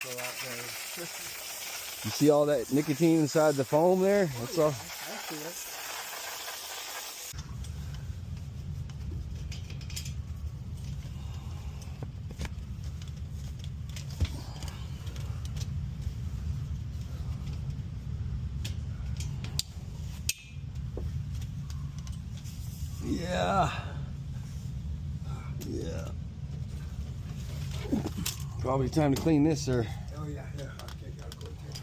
Go out there. You see all that nicotine inside the foam there? That's all. I see it. Yeah. Yeah. Probably time to clean this, sir. Oh yeah, yeah. I'll go take it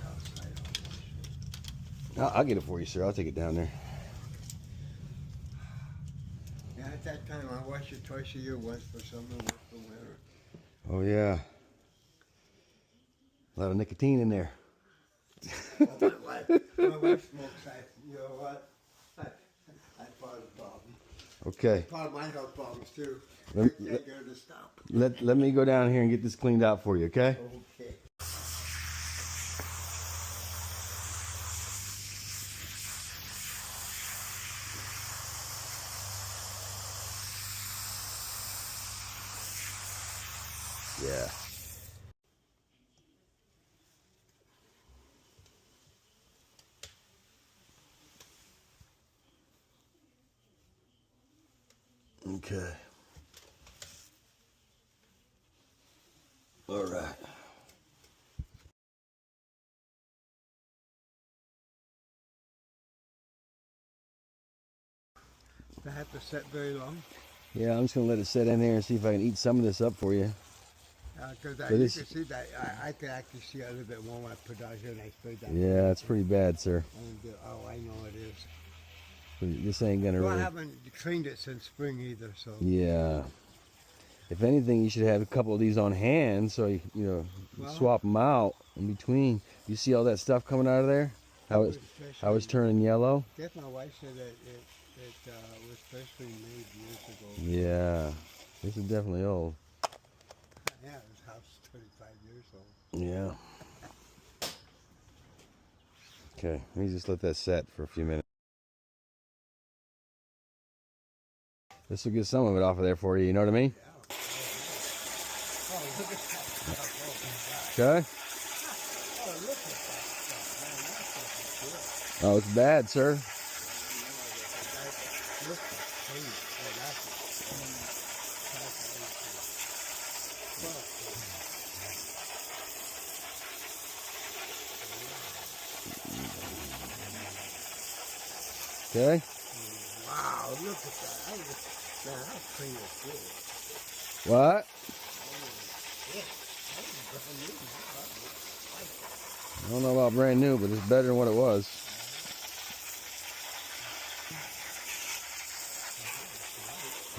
outside. I'll get it for you, sir. I'll take it down there. Yeah, at that time I wash it twice a year, once for summer, once for winter. Oh yeah. A lot of nicotine in there. Well, my wife smokes. You know what? That's part of the problem. Okay. Part of my health problems too. I Let- can't get her to stop. Let me go down here and get this cleaned out for you, okay? Okay. Yeah. Okay. All right. I have to set very long. Yeah, I'm just gonna let it sit in there and see if I can eat some of this up for you. Because But you it's- can see that I can actually see a little bit more when I put out here and I sprayed that. Yeah, it's pretty bad, sir. Oh, I know it is. This ain't gonna Well, I really. haven't cleaned it since spring either, so. Yeah. If anything, you should have a couple of these on hand so you Well- swap them out in between. You see all that stuff coming out of there? How it's turning yellow? Guess my wife said that it was freshly made years ago. Yeah. This is definitely old. Yeah, this house is 25 years old. Yeah. Okay, let me just let that set for a few minutes. This will get some of it off of there for you, you know what I mean? Yeah. Oh, look at that stuff. Okay? Oh, look at that stuff, man. That stuff is good. Oh, it's bad, sir. Look, hey, that's it. Okay? Wow, look at that. Man, how clean is this? What? I don't know about brand new, but it's better than what it was.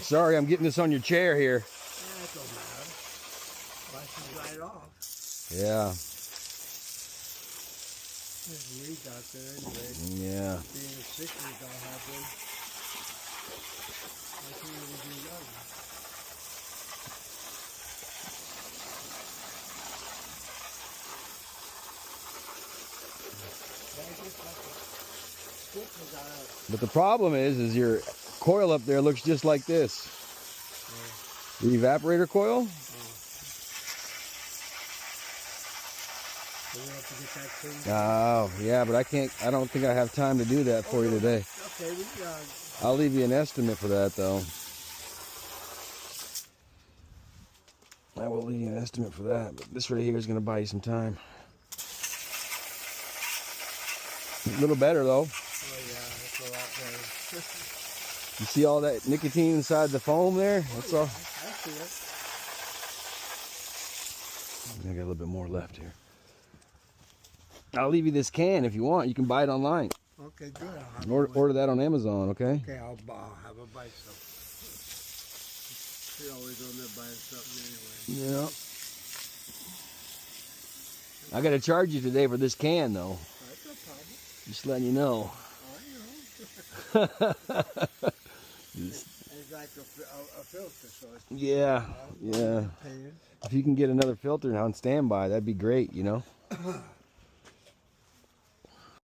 Sorry, I'm getting this on your chair here. Yeah, it don't matter. Wash it right off. Yeah. There's weeds out there anyway. Yeah. Being a sick weed, I'll have them. I can't even do that. But the problem is your coil up there looks just like this. The evaporator coil? So we have to get that cleaned. Oh, yeah, but I don't think I have time to do that for you today. Okay, I'll leave you an estimate for that, though. I will leave you an estimate for that, but this right here is going to buy you some time. A little better, though. oh yeah, that's a lot better. You see all that nicotine inside the foam there? That's all. I see it. I got a little bit more left here. I'll leave you this can if you want. You can buy it online. Okay, good. I'll have Order that on Amazon, okay? Okay, I'll have a buy some. You're always on there buying something anyway. Yeah. I got to charge you today for this can, though. That's no problem. Just letting you know. I know. It's like a filter, so it's Yeah, yeah. paying. If you can get another filter on standby, that'd be great, you know?